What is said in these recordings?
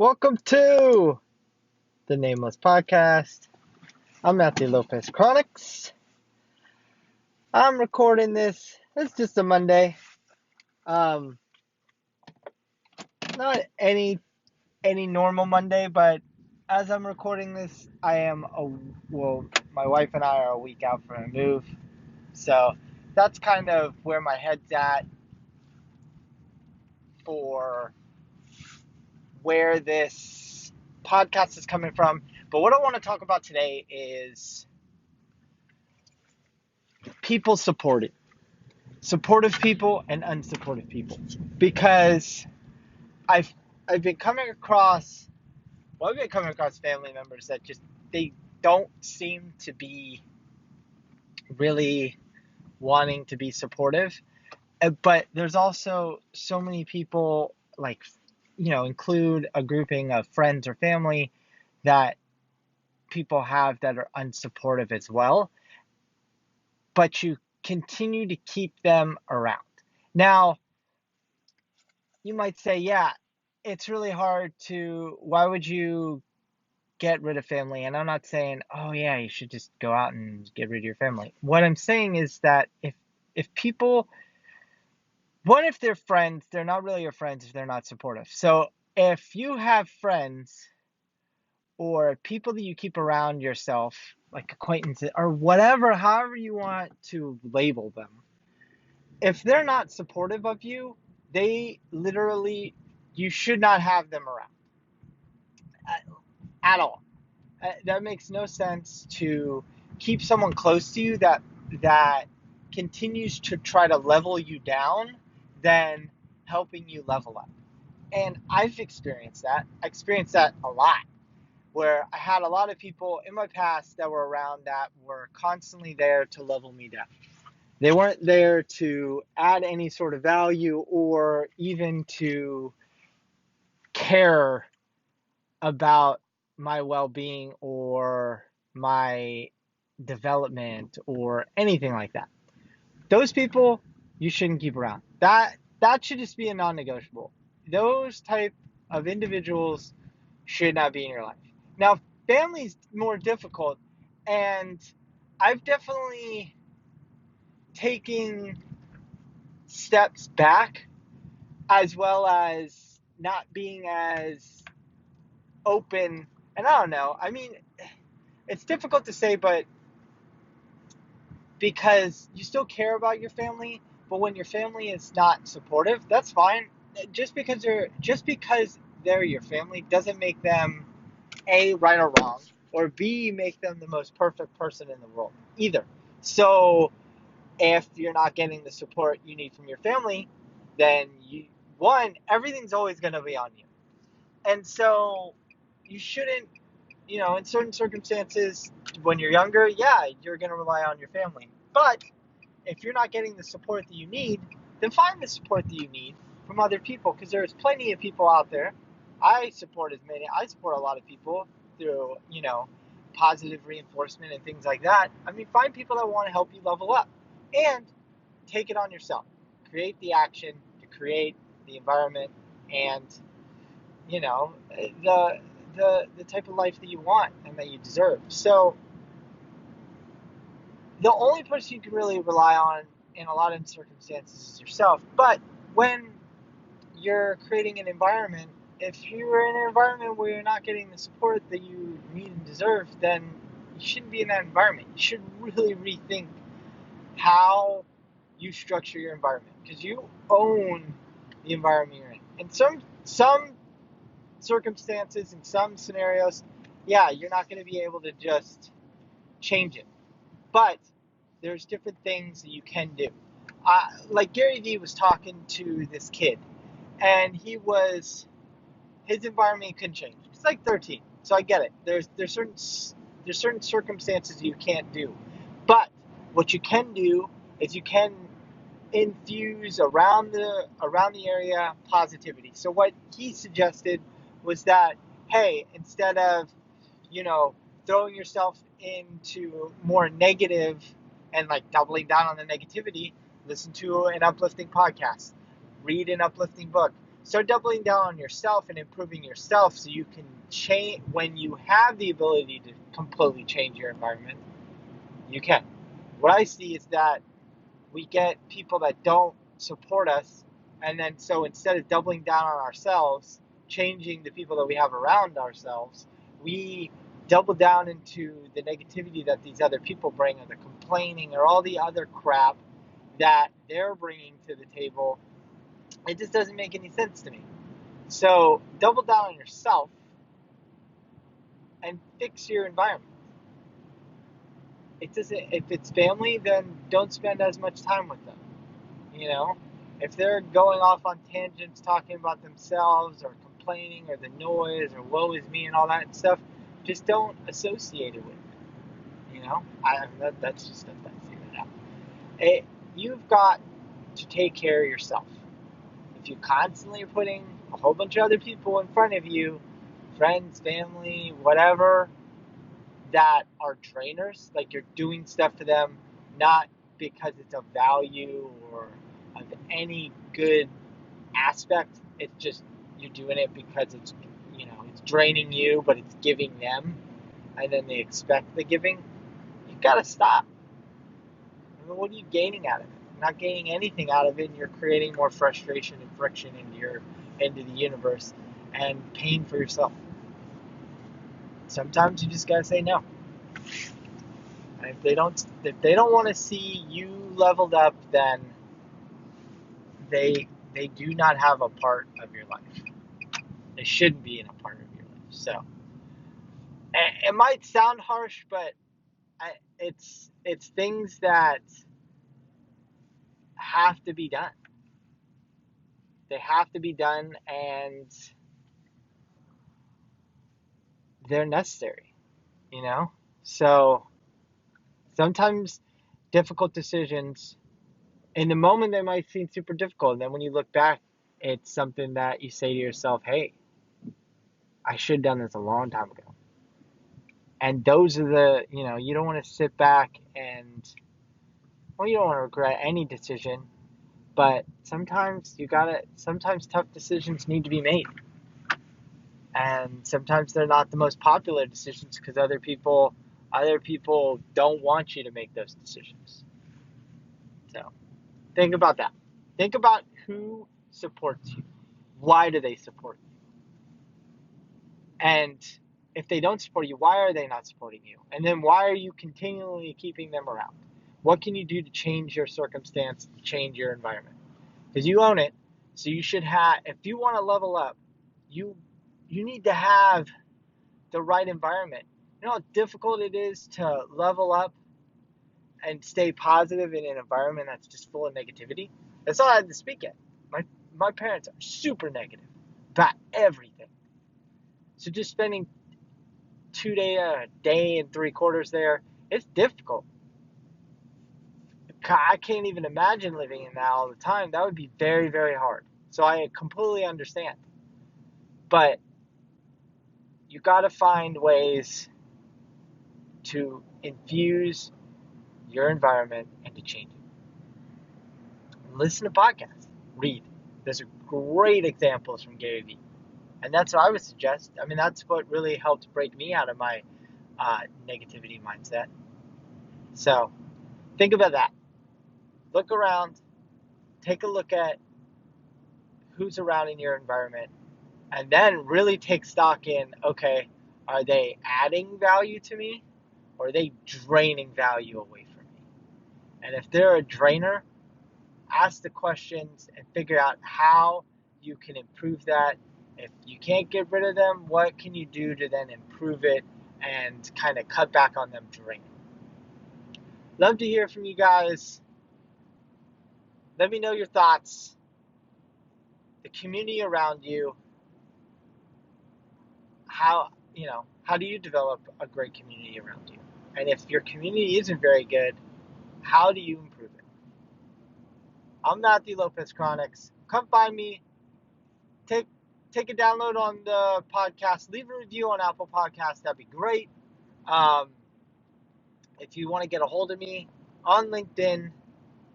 Welcome to the Nameless Podcast. I'm Matthew Lopez-Kronicz. I'm recording this. It's just a Monday. Not any normal Monday, but as I'm recording this, my wife and I are a week out for a move. So that's kind of where my head's at for where this podcast is coming from. But what I want to talk about today is people supportive people and unsupportive people, because I've been coming across family members that just they don't seem to be really wanting to be supportive, but there's also so many people, like, include a grouping of friends or family that people have that are unsupportive as well, but you continue to keep them around. Now, you might say, yeah, it's really hard why would you get rid of family? And I'm not saying, oh yeah, you should just go out and get rid of your family. What I'm saying is that if people, if they're friends, they're not really your friends if they're not supportive. So if you have friends or people that you keep around yourself, like acquaintances or whatever, however you want to label them, if they're not supportive of you, you should not have them around at all. That makes no sense to keep someone close to you that continues to try to level you down than helping you level up. And I've experienced that. I experienced that a lot, where I had a lot of people in my past that were around that were constantly there to level me down. They weren't there to add any sort of value or even to care about my well-being or my development or anything like that. Those people you shouldn't keep around. That should just be a non-negotiable. Those type of individuals should not be in your life. Now, family's more difficult, and I've definitely taken steps back, as well as not being as open. And I don't know, I mean, it's difficult to say, but because you still care about your family, but when your family is not supportive, that's fine. Just because they're your family doesn't make them A, right or wrong, or B, make them the most perfect person in the world either. So if you're not getting the support you need from your family, then everything's always going to be on you. And so you shouldn't, in certain circumstances, when you're younger, yeah, you're going to rely on your family. But if you're not getting the support that you need, then find the support that you need from other people, because there's plenty of people out there. I support a lot of people through, positive reinforcement and things like that. I mean, find people that want to help you level up and take it on yourself. Create the action to create the environment and, the type of life that you want and that you deserve. So the only person you can really rely on in a lot of circumstances is yourself. But when you're creating an environment, if you're in an environment where you're not getting the support that you need and deserve, then you shouldn't be in that environment. You should really rethink how you structure your environment, because you own the environment you're in. In some circumstances, in some scenarios, yeah, you're not going to be able to just change it. But there's different things that you can do. Like Gary Vee was talking to this kid, and his environment couldn't change. He's like 13, so I get it. There's certain circumstances you can't do, but what you can do is you can infuse around the area positivity. So what he suggested was that, hey, instead of throwing yourself into more negative and like doubling down on the negativity, listen to an uplifting podcast, read an uplifting book, Start doubling down on yourself and improving yourself so you can change. When you have the ability to completely change your environment, you can. What I see is that we get people that don't support us, and then so instead of doubling down on ourselves, changing the people that we have around ourselves, we double down into the negativity that these other people bring, or the complaining, or all the other crap that they're bringing to the table. It just doesn't make any sense to me. So double down on yourself and fix your environment. It doesn't. If it's family, then don't spend as much time with them. You know, if they're going off on tangents, talking about themselves or complaining or the noise or woe is me and all that stuff, just don't associate it with it. You know, that's just stuff that's figured out. You've got to take care of yourself. If you constantly are putting a whole bunch of other people in front of you, friends, family, whatever, that are drainers, like you're doing stuff to them, not because it's of value or of any good aspect, it's just you're doing it because it's, it's draining you, but it's giving them, and then they expect the giving. You've got to stop. I mean, what are you gaining out of it? You're not gaining anything out of it, and you're creating more frustration and friction into the universe and pain for yourself. Sometimes you just gotta say no. And if they don't want to see you leveled up, then they do not have a part of your life. They shouldn't be in a part of your life. So it might sound harsh, but it's things that have to be done. They have to be done, and they're necessary. So sometimes difficult decisions, in the moment they might seem super difficult, and then when you look back, it's something that you say to yourself, hey, I should have done this a long time ago. And those are the, you don't want to sit back and, you don't want to regret any decision, but sometimes sometimes tough decisions need to be made. And sometimes they're not the most popular decisions because other people don't want you to make those decisions. So think about that. Think about who supports you. Why do they support you? And if they don't support you, why are they not supporting you? And then why are you continually keeping them around? What can you do to change your circumstance, change your environment? Because you own it. So you should have, if you want to level up, you need to have the right environment. You know how difficult it is to level up and stay positive in an environment that's just full of negativity? That's all I had to speak at. My parents are super negative about everything. So just spending a day and 3/4 there, it's difficult. I can't even imagine living in that all the time. That would be very, very hard. So I completely understand. But you got to find ways to infuse your environment and to change it. Listen to podcasts. Read. Those are great examples from Gary Vee. And that's what I would suggest. I mean, that's what really helped break me out of my negativity mindset. So think about that. Look around. Take a look at who's around in your environment. And then really take stock in, okay, are they adding value to me? Or are they draining value away from me? And if they're a drainer, ask the questions and figure out how you can improve that. If you can't get rid of them, what can you do to then improve it and kind of cut back on them draining? Love to hear from you guys. Let me know your thoughts. The community around you. How do you develop a great community around you? And if your community isn't very good, how do you improve it? I'm Matthew Lopez-Kronicz. Come find me. Take a download on the podcast. Leave a review on Apple Podcasts. That'd be great. If you want to get a hold of me on LinkedIn,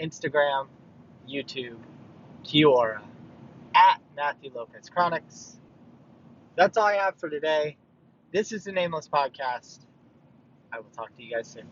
Instagram, YouTube, Kiora, at Matthew Lopez-Kronicz. That's all I have for today. This is the Nameless Podcast. I will talk to you guys soon.